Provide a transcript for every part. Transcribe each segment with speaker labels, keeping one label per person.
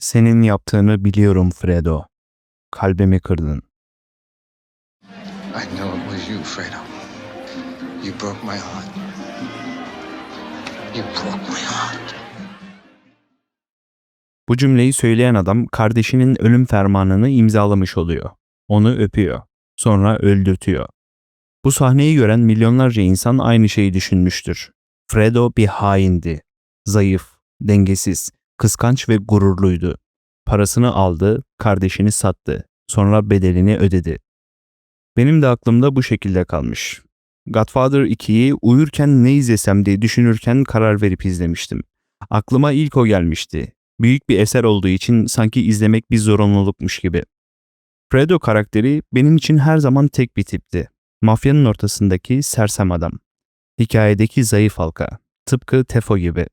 Speaker 1: Senin yaptığını biliyorum Fredo. Kalbimi kırdın.
Speaker 2: I know it was you, Fredo. You broke my heart. You broke my heart.
Speaker 1: Bu cümleyi söyleyen adam kardeşinin ölüm fermanını imzalamış oluyor. Onu öpüyor. Sonra öldürtüyor. Bu sahneyi gören milyonlarca insan aynı şeyi düşünmüştür. Fredo bir haindi. Zayıf, dengesiz, kıskanç ve gururluydu. Parasını aldı, kardeşini sattı. Sonra bedelini ödedi. Benim de aklımda bu şekilde kalmış. Godfather 2'yi uyurken ne izlesem diye düşünürken karar verip izlemiştim. Aklıma ilk o gelmişti. Büyük bir eser olduğu için sanki izlemek bir zorunlulukmuş gibi. Fredo karakteri benim için her zaman tek bir tipti. Mafyanın ortasındaki sersem adam. Hikayedeki zayıf halka. Tıpkı Tefo gibi.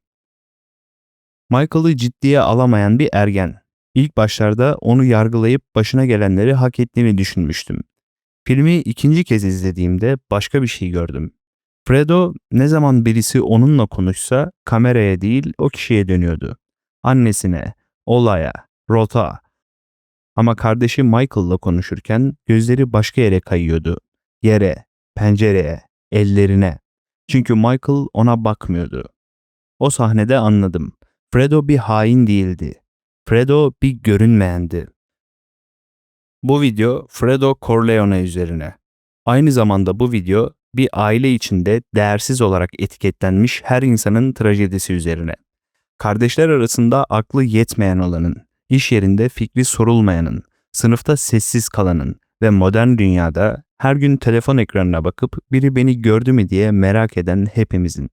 Speaker 1: Michael'ı ciddiye alamayan bir ergen. İlk başlarda onu yargılayıp başına gelenleri hak ettiğini düşünmüştüm. Filmi ikinci kez izlediğimde başka bir şey gördüm. Fredo ne zaman birisi onunla konuşsa kameraya değil o kişiye dönüyordu. Annesine, olaya, rota. Ama kardeşi Michael'la konuşurken gözleri başka yere kayıyordu. Yere, pencereye, ellerine. Çünkü Michael ona bakmıyordu. O sahnede anladım. Fredo bir hain değildi. Fredo bir görünmeyendi. Bu video Fredo Corleone üzerine. Aynı zamanda bu video bir aile içinde değersiz olarak etiketlenmiş her insanın trajedisi üzerine. Kardeşler arasında aklı yetmeyen olanın, iş yerinde fikri sorulmayanın, sınıfta sessiz kalanın ve modern dünyada her gün telefon ekranına bakıp biri beni gördü mü diye merak eden hepimizin.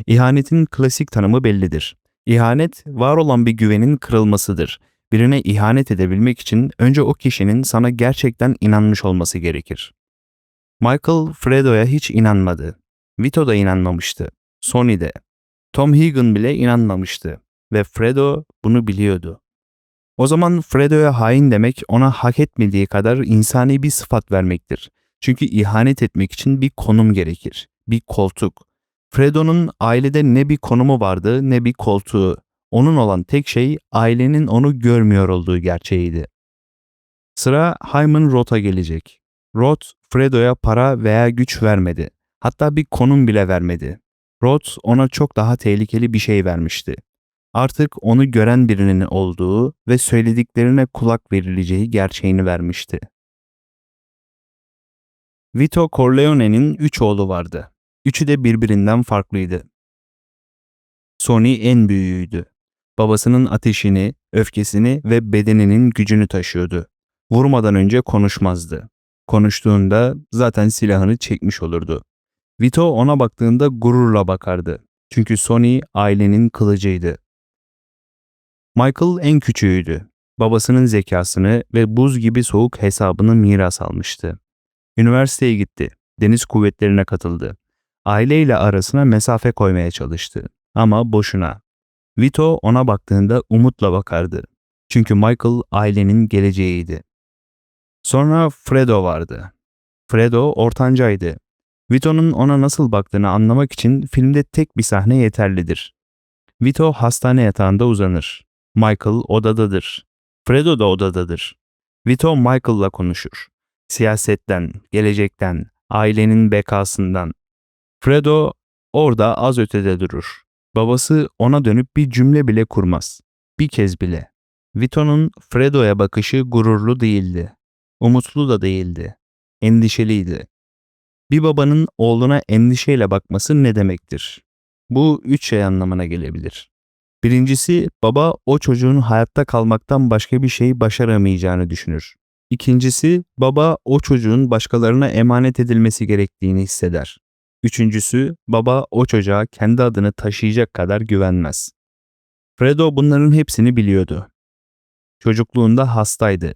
Speaker 1: İhanetin klasik tanımı bellidir. İhanet, var olan bir güvenin kırılmasıdır. Birine ihanet edebilmek için önce o kişinin sana gerçekten inanmış olması gerekir. Michael, Fredo'ya hiç inanmadı. Vito da inanmamıştı. Sonny de. Tom Hagen bile inanmamıştı. Ve Fredo bunu biliyordu. O zaman Fredo'ya hain demek ona hak etmediği kadar insani bir sıfat vermektir. Çünkü ihanet etmek için bir konum gerekir. Bir koltuk. Fredo'nun ailede ne bir konumu vardı ne bir koltuğu. Onun olan tek şey ailenin onu görmüyor olduğu gerçeğiydi. Sıra Hyman Roth'a gelecek. Roth, Fredo'ya para veya güç vermedi. Hatta bir konum bile vermedi. Roth ona çok daha tehlikeli bir şey vermişti. Artık onu gören birinin olduğu ve söylediklerine kulak verileceği gerçeğini vermişti. Vito Corleone'nin 3 oğlu vardı. Üçü de birbirinden farklıydı. Sonny en büyüğüydü. Babasının ateşini, öfkesini ve bedeninin gücünü taşıyordu. Vurmadan önce konuşmazdı. Konuştuğunda zaten silahını çekmiş olurdu. Vito ona baktığında gururla bakardı. Çünkü Sonny ailenin kılıcıydı. Michael en küçüğüydü. Babasının zekasını ve buz gibi soğuk hesabını miras almıştı. Üniversiteye gitti. Deniz kuvvetlerine katıldı. Aileyle arasına mesafe koymaya çalıştı. Ama boşuna. Vito ona baktığında umutla bakardı. Çünkü Michael ailenin geleceğiydi. Sonra Fredo vardı. Fredo ortancaydı. Vito'nun ona nasıl baktığını anlamak için filmde tek bir sahne yeterlidir. Vito hastane yatağında uzanır. Michael odadadır. Fredo da odadadır. Vito Michael'la konuşur. Siyasetten, gelecekten, ailenin bekasından. Fredo orada az ötede durur. Babası ona dönüp bir cümle bile kurmaz. Bir kez bile. Vito'nun Fredo'ya bakışı gururlu değildi. Umutlu da değildi. Endişeliydi. Bir babanın oğluna endişeyle bakması ne demektir? Bu 3 şey anlamına gelebilir. Birincisi, baba o çocuğun hayatta kalmaktan başka bir şey başaramayacağını düşünür. İkincisi, baba o çocuğun başkalarına emanet edilmesi gerektiğini hisseder. Üçüncüsü, baba o çocuğa kendi adını taşıyacak kadar güvenmez. Fredo bunların hepsini biliyordu. Çocukluğunda hastaydı.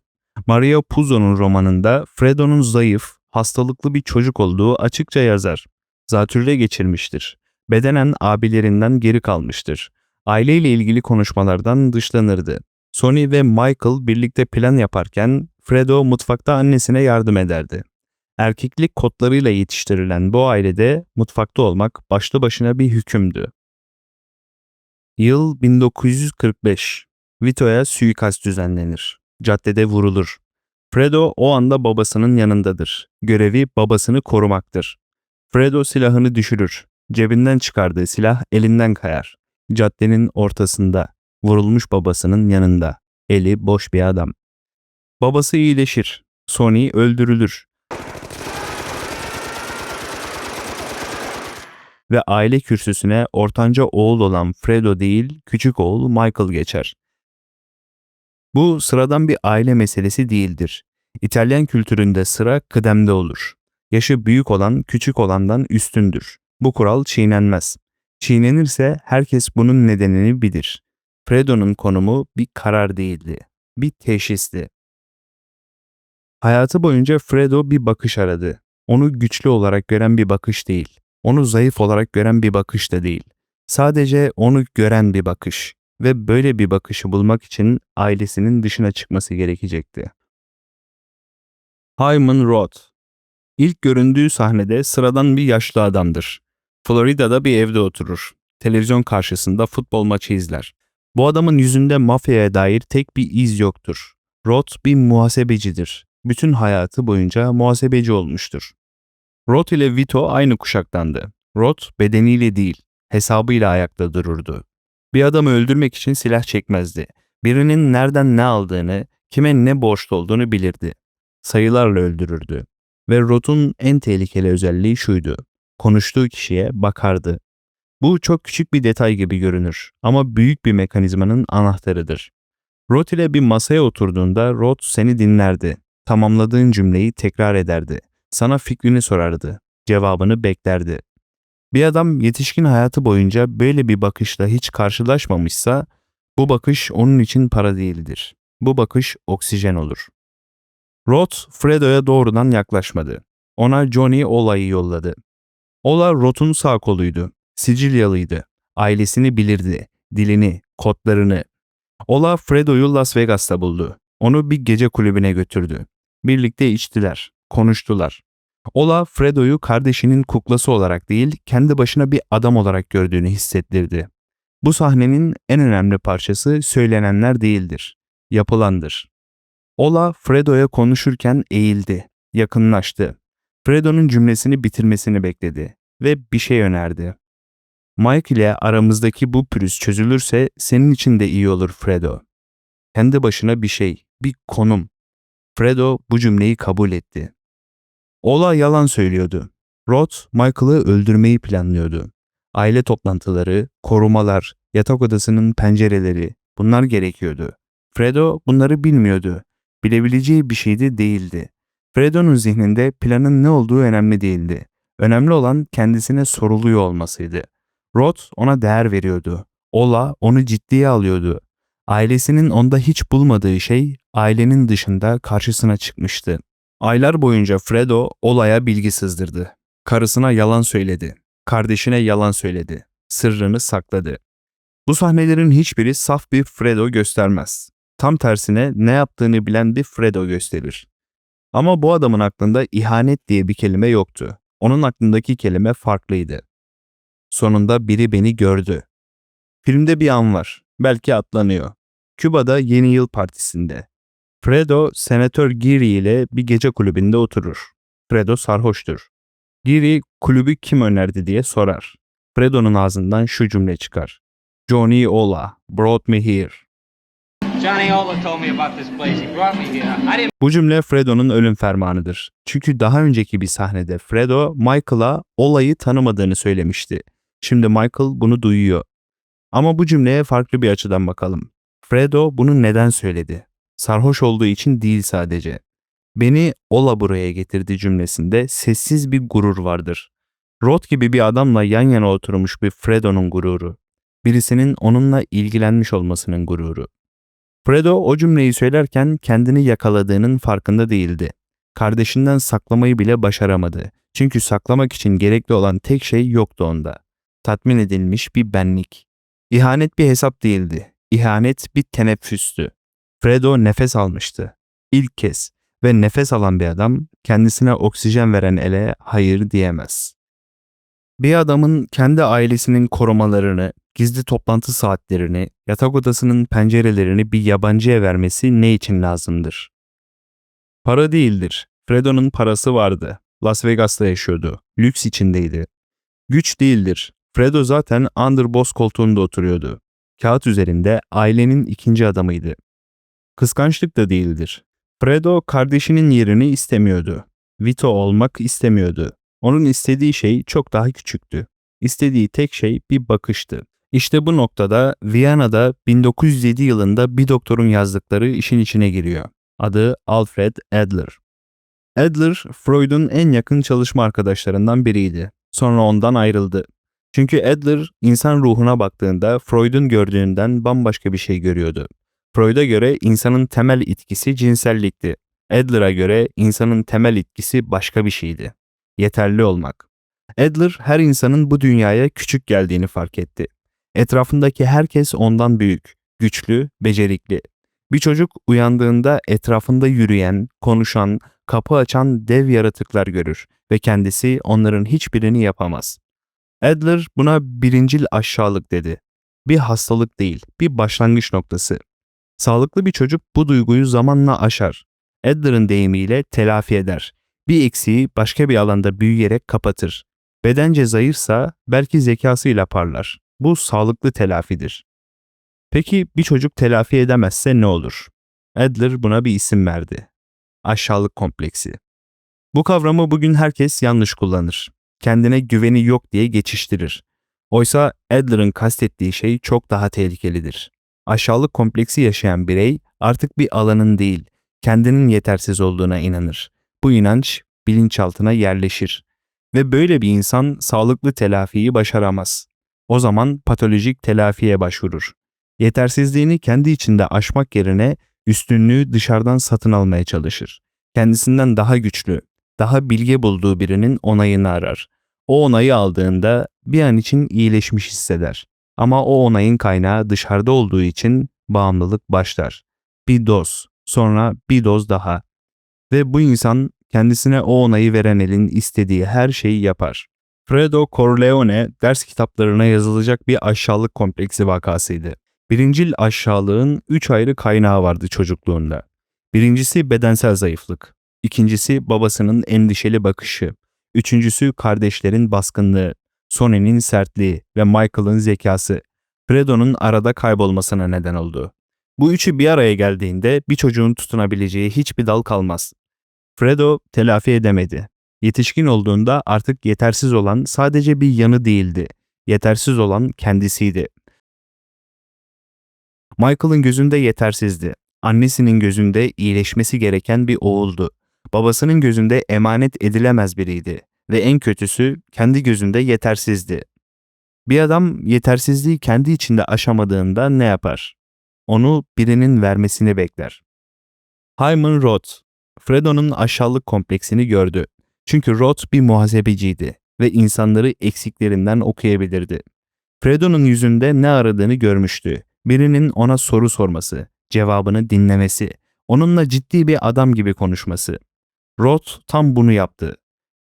Speaker 1: Mario Puzo'nun romanında Fredo'nun zayıf, hastalıklı bir çocuk olduğu açıkça yazar. Zatürre geçirmiştir. Bedenen abilerinden geri kalmıştır. Aileyle ilgili konuşmalardan dışlanırdı. Sonny ve Michael birlikte plan yaparken Fredo mutfakta annesine yardım ederdi. Erkeklik kodlarıyla yetiştirilen bu ailede mutfakta olmak başlı başına bir hükümdü. Yıl 1945. Vito'ya suikast düzenlenir. Caddede vurulur. Fredo o anda babasının yanındadır. Görevi babasını korumaktır. Fredo silahını düşürür. Cebinden çıkardığı silah elinden kayar. Caddenin ortasında, vurulmuş babasının yanında. Eli boş bir adam. Babası iyileşir. Sonny öldürülür. Ve aile kürsüsüne ortanca oğul olan Fredo değil, küçük oğul Michael geçer. Bu sıradan bir aile meselesi değildir. İtalyan kültüründe sıra kıdemde olur. Yaşı büyük olan küçük olandan üstündür. Bu kural çiğnenmez. Çiğnenirse herkes bunun nedenini bilir. Fredo'nun konumu bir karar değildi, bir teşhisti. Hayatı boyunca Fredo bir bakış aradı. Onu güçlü olarak gören bir bakış değil. Onu zayıf olarak gören bir bakış da değil. Sadece onu gören bir bakış ve böyle bir bakışı bulmak için ailesinin dışına çıkması gerekecekti. Hyman Roth. İlk göründüğü sahnede sıradan bir yaşlı adamdır. Florida'da bir evde oturur. Televizyon karşısında futbol maçı izler. Bu adamın yüzünde mafyaya dair tek bir iz yoktur. Roth bir muhasebecidir. Bütün hayatı boyunca muhasebeci olmuştur. Roth ile Vito aynı kuşaktandı. Roth bedeniyle değil, hesabıyla ayakta dururdu. Bir adamı öldürmek için silah çekmezdi. Birinin nereden ne aldığını, kime ne borçlu olduğunu bilirdi. Sayılarla öldürürdü. Ve Roth'un en tehlikeli özelliği şuydu: konuştuğu kişiye bakardı. Bu çok küçük bir detay gibi görünür ama büyük bir mekanizmanın anahtarıdır. Roth ile bir masaya oturduğunda Roth seni dinlerdi. Tamamladığın cümleyi tekrar ederdi. Sana fikrini sorardı. Cevabını beklerdi. Bir adam yetişkin hayatı boyunca böyle bir bakışla hiç karşılaşmamışsa, bu bakış onun için para değildir. Bu bakış oksijen olur. Roth, Fredo'ya doğrudan yaklaşmadı. Ona Johnny Ola'yı yolladı. Ola Roth'un sağ koluydu. Sicilyalıydı. Ailesini bilirdi. Dilini, kodlarını. Ola Fredo'yu Las Vegas'ta buldu. Onu bir gece kulübüne götürdü. Birlikte içtiler, konuştular. Ola Fredo'yu kardeşinin kuklası olarak değil, kendi başına bir adam olarak gördüğünü hissettirdi. Bu sahnenin en önemli parçası söylenenler değildir, yapılandır. Ola Fredo'ya konuşurken eğildi, yakınlaştı. Fredo'nun cümlesini bitirmesini bekledi ve bir şey önerdi. Mike ile aramızdaki bu pürüz çözülürse senin için de iyi olur Fredo. Kendi başına bir şey, bir konum. Fredo bu cümleyi kabul etti. Ola yalan söylüyordu. Roth, Michael'ı öldürmeyi planlıyordu. Aile toplantıları, korumalar, yatak odasının pencereleri, bunlar gerekiyordu. Fredo bunları bilmiyordu. Bilebileceği bir şeydi değildi. Fredo'nun zihninde planın ne olduğu önemli değildi. Önemli olan kendisine soruluyor olmasıydı. Roth ona değer veriyordu. Ola onu ciddiye alıyordu. Ailesinin onda hiç bulmadığı şey ailenin dışında karşısına çıkmıştı. Aylar boyunca Fredo Ola'ya bilgi sızdırdı. Karısına yalan söyledi. Kardeşine yalan söyledi. Sırrını sakladı. Bu sahnelerin hiçbiri saf bir Fredo göstermez. Tam tersine ne yaptığını bilen bir Fredo gösterir. Ama bu adamın aklında ihanet diye bir kelime yoktu. Onun aklındaki kelime farklıydı. Sonunda biri beni gördü. Filmde bir an var. Belki atlanıyor. Küba'da Yeni Yıl Partisi'nde. Fredo, Senatör Geary ile bir gece kulübünde oturur. Fredo sarhoştur. Geary, kulübü kim önerdi diye sorar. Fredo'nun ağzından şu cümle çıkar: Johnny Ola brought me here.
Speaker 3: Johnny Ola told me about this place. He brought me here. I didn't.
Speaker 1: Bu cümle Fredo'nun ölüm fermanıdır. Çünkü daha önceki bir sahnede Fredo, Michael'a Ola'yı tanımadığını söylemişti. Şimdi Michael bunu duyuyor. Ama bu cümleye farklı bir açıdan bakalım. Fredo bunu neden söyledi? Sarhoş olduğu için değil sadece. Beni Ola buraya getirdi cümlesinde sessiz bir gurur vardır. Roth gibi bir adamla yan yana oturmuş bir Fredo'nun gururu. Birisinin onunla ilgilenmiş olmasının gururu. Fredo o cümleyi söylerken kendini yakaladığının farkında değildi. Kardeşinden saklamayı bile başaramadı. Çünkü saklamak için gerekli olan tek şey yoktu onda. Tatmin edilmiş bir benlik. İhanet bir hesap değildi. İhanet bir teneffüstü. Fredo nefes almıştı. İlk kez ve nefes alan bir adam kendisine oksijen veren ele hayır diyemez. Bir adamın kendi ailesinin korumalarını, gizli toplantı saatlerini, yatak odasının pencerelerini bir yabancıya vermesi ne için lazımdır? Para değildir. Fredo'nun parası vardı. Las Vegas'ta yaşıyordu. Lüks içindeydi. Güç değildir. Fredo zaten underboss koltuğunda oturuyordu. Kağıt üzerinde ailenin ikinci adamıydı. Kıskançlık da değildir. Fredo kardeşinin yerini istemiyordu. Vito olmak istemiyordu. Onun istediği şey çok daha küçüktü. İstediği tek şey bir bakıştı. İşte bu noktada Viyana'da 1907 yılında bir doktorun yazdıkları işin içine giriyor. Adı Alfred Adler. Adler, Freud'un en yakın çalışma arkadaşlarından biriydi. Sonra ondan ayrıldı. Çünkü Adler, insan ruhuna baktığında Freud'un gördüğünden bambaşka bir şey görüyordu. Freud'a göre insanın temel itkisi cinsellikti. Adler'a göre insanın temel itkisi başka bir şeydi. Yeterli olmak. Adler, her insanın bu dünyaya küçük geldiğini fark etti. Etrafındaki herkes ondan büyük, güçlü, becerikli. Bir çocuk uyandığında etrafında yürüyen, konuşan, kapı açan dev yaratıklar görür ve kendisi onların hiçbirini yapamaz. Adler buna birincil aşağılık dedi. Bir hastalık değil, bir başlangıç noktası. Sağlıklı bir çocuk bu duyguyu zamanla aşar. Adler'ın deyimiyle telafi eder. Bir eksiği başka bir alanda büyüyerek kapatır. Bedence zayıfsa belki zekasıyla parlar. Bu sağlıklı telafidir. Peki bir çocuk telafi edemezse ne olur? Adler buna bir isim verdi. Aşağılık kompleksi. Bu kavramı bugün herkes yanlış kullanır. Kendine güveni yok diye geçiştirir. Oysa Adler'ın kastettiği şey çok daha tehlikelidir. Aşağılık kompleksi yaşayan birey artık bir alanın değil, kendinin yetersiz olduğuna inanır. Bu inanç bilinçaltına yerleşir. Ve böyle bir insan sağlıklı telafiyi başaramaz. O zaman patolojik telafiye başvurur. Yetersizliğini kendi içinde aşmak yerine üstünlüğü dışarıdan satın almaya çalışır. Kendisinden daha güçlü, daha bilge bulduğu birinin onayını arar. O onayı aldığında bir an için iyileşmiş hisseder. Ama o onayın kaynağı dışarıda olduğu için bağımlılık başlar. Bir doz, sonra bir doz daha. Ve bu insan kendisine o onayı veren elin istediği her şeyi yapar. Fredo Corleone ders kitaplarına yazılacak bir aşağılık kompleksi vakasıydı. Birincil aşağılığın 3 ayrı kaynağı vardı çocukluğunda. Birincisi bedensel zayıflık. İkincisi babasının endişeli bakışı. Üçüncüsü kardeşlerin baskınlığı. Sonny'nin sertliği ve Michael'ın zekası. Fredo'nun arada kaybolmasına neden oldu. Bu üçü bir araya geldiğinde bir çocuğun tutunabileceği hiçbir dal kalmaz. Fredo telafi edemedi. Yetişkin olduğunda artık yetersiz olan sadece bir yanı değildi. Yetersiz olan kendisiydi. Michael'ın gözünde yetersizdi. Annesinin gözünde iyileşmesi gereken bir oğuldu. Babasının gözünde emanet edilemez biriydi. Ve en kötüsü kendi gözünde yetersizdi. Bir adam yetersizliği kendi içinde aşamadığında ne yapar? Onu birinin vermesini bekler. Hyman Roth, Fredo'nun aşağılık kompleksini gördü. Çünkü Roth bir muhasebeciydi ve insanları eksiklerinden okuyabilirdi. Fredo'nun yüzünde ne aradığını görmüştü. Birinin ona soru sorması, cevabını dinlemesi, onunla ciddi bir adam gibi konuşması. Roth tam bunu yaptı.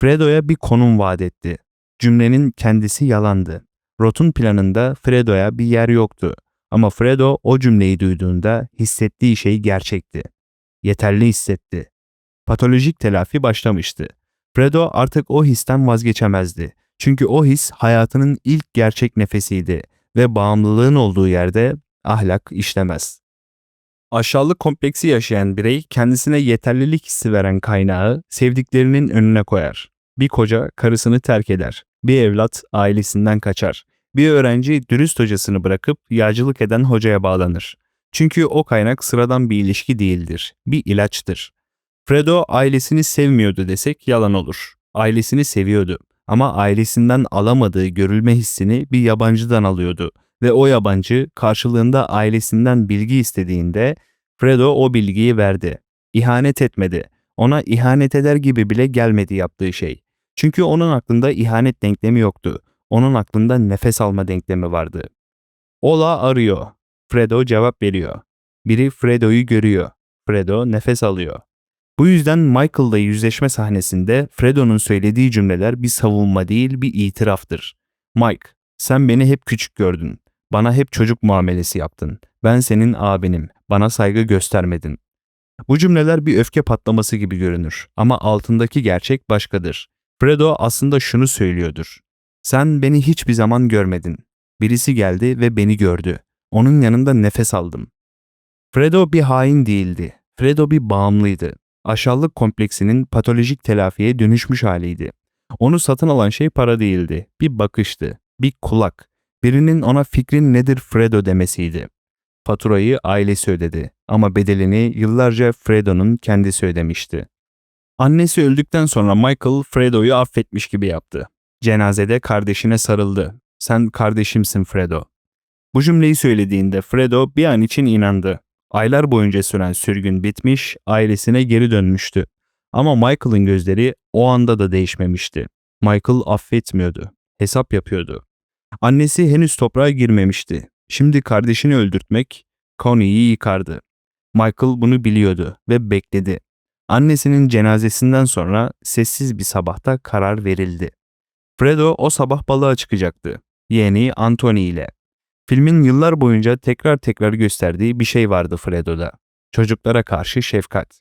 Speaker 1: Fredo'ya bir konum vaat etti. Cümlenin kendisi yalandı. Roth'un planında Fredo'ya bir yer yoktu. Ama Fredo o cümleyi duyduğunda hissettiği şey gerçekti. Yeterli hissetti. Patolojik telafi başlamıştı. Fredo artık o histen vazgeçemezdi. Çünkü o his hayatının ilk gerçek nefesiydi ve bağımlılığın olduğu yerde ahlak işlemez. Aşağılık kompleksi yaşayan birey kendisine yeterlilik hissi veren kaynağı sevdiklerinin önüne koyar. Bir koca karısını terk eder. Bir evlat ailesinden kaçar. Bir öğrenci dürüst hocasını bırakıp yağcılık eden hocaya bağlanır. Çünkü o kaynak sıradan bir ilişki değildir. Bir ilaçtır. Fredo ailesini sevmiyordu desek yalan olur. Ailesini seviyordu ama ailesinden alamadığı görülme hissini bir yabancıdan alıyordu ve o yabancı karşılığında ailesinden bilgi istediğinde Fredo o bilgiyi verdi. İhanet etmedi. Ona ihanet eder gibi bile gelmedi yaptığı şey. Çünkü onun aklında ihanet denklemi yoktu. Onun aklında nefes alma denklemi vardı. Ola arıyor. Fredo cevap veriyor. Biri Fredo'yu görüyor. Fredo nefes alıyor. Bu yüzden Michael'la yüzleşme sahnesinde Fredo'nun söylediği cümleler bir savunma değil bir itiraftır. Mike, sen beni hep küçük gördün. Bana hep çocuk muamelesi yaptın. Ben senin abinim. Bana saygı göstermedin. Bu cümleler bir öfke patlaması gibi görünür ama altındaki gerçek başkadır. Fredo aslında şunu söylüyordur. Sen beni hiçbir zaman görmedin. Birisi geldi ve beni gördü. Onun yanında nefes aldım. Fredo bir hain değildi. Fredo bir bağımlıydı. Aşağılık kompleksinin patolojik telafiye dönüşmüş haliydi. Onu satın alan şey para değildi. Bir bakıştı, bir kulak. Birinin ona fikrin nedir Fredo demesiydi. Faturayı ailesi ödedi ama bedelini yıllarca Fredo'nun kendisi ödemişti. Annesi öldükten sonra Michael Fredo'yu affetmiş gibi yaptı. Cenazede kardeşine sarıldı. Sen kardeşimsin Fredo. Bu cümleyi söylediğinde Fredo bir an için inandı. Aylar boyunca süren sürgün bitmiş, ailesine geri dönmüştü. Ama Michael'ın gözleri o anda da değişmemişti. Michael affetmiyordu, hesap yapıyordu. Annesi henüz toprağa girmemişti. Şimdi kardeşini öldürtmek Connie'yi yıkardı. Michael bunu biliyordu ve bekledi. Annesinin cenazesinden sonra sessiz bir sabahta karar verildi. Fredo o sabah balığa çıkacaktı. Yeğeni Anthony ile. Filmin yıllar boyunca tekrar gösterdiği bir şey vardı Fredo'da. Çocuklara karşı şefkat.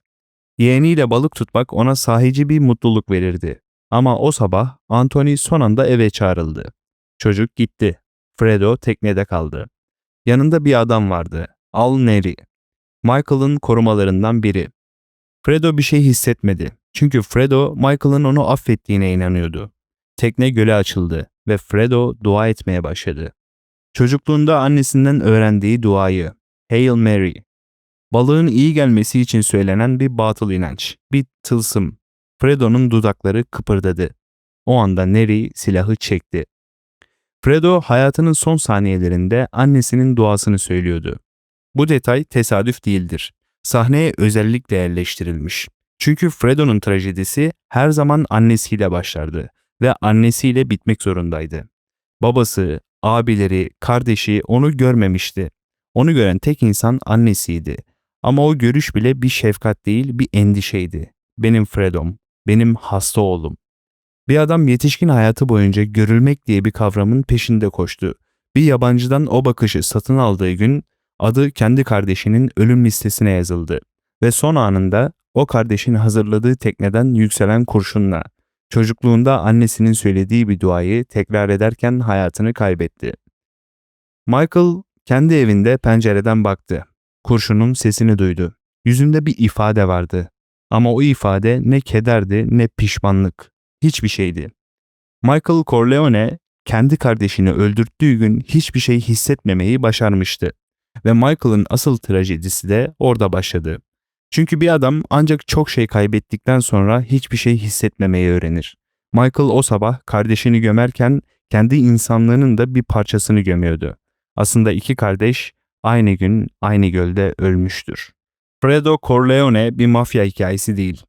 Speaker 1: Yeğeniyle balık tutmak ona sahici bir mutluluk verirdi. Ama o sabah Anthony son anda eve çağrıldı. Çocuk gitti. Fredo teknede kaldı. Yanında bir adam vardı. Al Neri. Michael'ın korumalarından biri. Fredo bir şey hissetmedi. Çünkü Fredo Michael'ın onu affettiğine inanıyordu. Tekne göle açıldı ve Fredo dua etmeye başladı. Çocukluğunda annesinden öğrendiği duayı, Hail Mary. Balığın iyi gelmesi için söylenen bir batıl inanç, bir tılsım. Fredo'nun dudakları kıpırdadı. O anda Neri silahı çekti. Fredo hayatının son saniyelerinde annesinin duasını söylüyordu. Bu detay tesadüf değildir. Sahneye özellikle yerleştirilmiş. Çünkü Fredo'nun trajedisi her zaman annesiyle başlardı ve annesiyle bitmek zorundaydı. Babası, abileri, kardeşi onu görmemişti. Onu gören tek insan annesiydi. Ama o görüş bile bir şefkat değil, bir endişeydi. Benim Fredom, benim hasta oğlum. Bir adam yetişkin hayatı boyunca görülmek diye bir kavramın peşinde koştu. Bir yabancıdan o bakışı satın aldığı gün adı kendi kardeşinin ölüm listesine yazıldı. Ve son anında o kardeşin hazırladığı tekneden yükselen kurşunla çocukluğunda annesinin söylediği bir duayı tekrar ederken hayatını kaybetti. Michael kendi evinde pencereden baktı. Kurşunun sesini duydu. Yüzünde bir ifade vardı. Ama o ifade ne kederdi ne pişmanlık. Hiçbir şeydi. Michael Corleone kendi kardeşini öldürttüğü gün hiçbir şey hissetmemeyi başarmıştı. Ve Michael'ın asıl trajedisi de orada başladı. Çünkü bir adam ancak çok şey kaybettikten sonra hiçbir şey hissetmemeyi öğrenir. Michael o sabah kardeşini gömerken kendi insanlığının da bir parçasını gömüyordu. Aslında iki kardeş aynı gün aynı gölde ölmüştür. Fredo Corleone bir mafya hikayesi değil.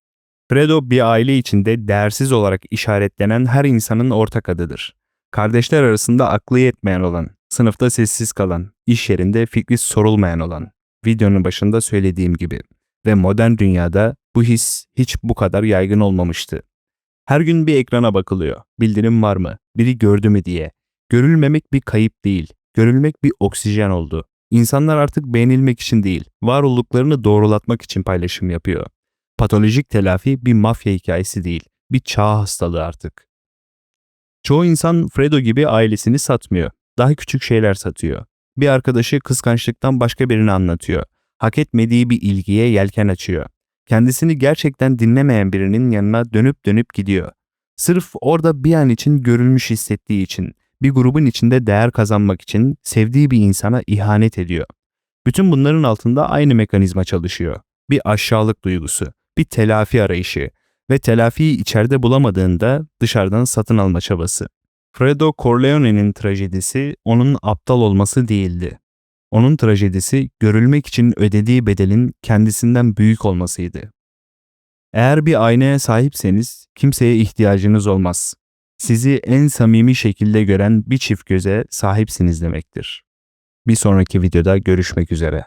Speaker 1: Fredo bir aile içinde değersiz olarak işaretlenen her insanın ortak adıdır. Kardeşler arasında aklı yetmeyen olan, sınıfta sessiz kalan, iş yerinde fikri sorulmayan olan. Videonun başında söylediğim gibi. Ve modern dünyada bu his hiç bu kadar yaygın olmamıştı. Her gün bir ekrana bakılıyor. Bildirim var mı? Biri gördü mü diye. Görülmemek bir kayıp değil. Görülmek bir oksijen oldu. İnsanlar artık beğenilmek için değil, var olduklarını doğrulatmak için paylaşım yapıyor. Patolojik telafi bir mafya hikayesi değil, bir çağ hastalığı artık. Çoğu insan Fredo gibi ailesini satmıyor. Daha küçük şeyler satıyor. Bir arkadaşı kıskançlıktan başka birini anlatıyor. Hak etmediği bir ilgiye yelken açıyor. Kendisini gerçekten dinlemeyen birinin yanına dönüp gidiyor. Sırf orada bir an için görülmüş hissettiği için, bir grubun içinde değer kazanmak için sevdiği bir insana ihanet ediyor. Bütün bunların altında aynı mekanizma çalışıyor. Bir aşağılık duygusu, bir telafi arayışı ve telafiyi içeride bulamadığında dışarıdan satın alma çabası. Fredo Corleone'nin trajedisi onun aptal olması değildi. Onun trajedisi görülmek için ödediği bedelin kendisinden büyük olmasıydı. Eğer bir aynaya sahipseniz kimseye ihtiyacınız olmaz. Sizi en samimi şekilde gören bir çift göze sahipsiniz demektir. Bir sonraki videoda görüşmek üzere.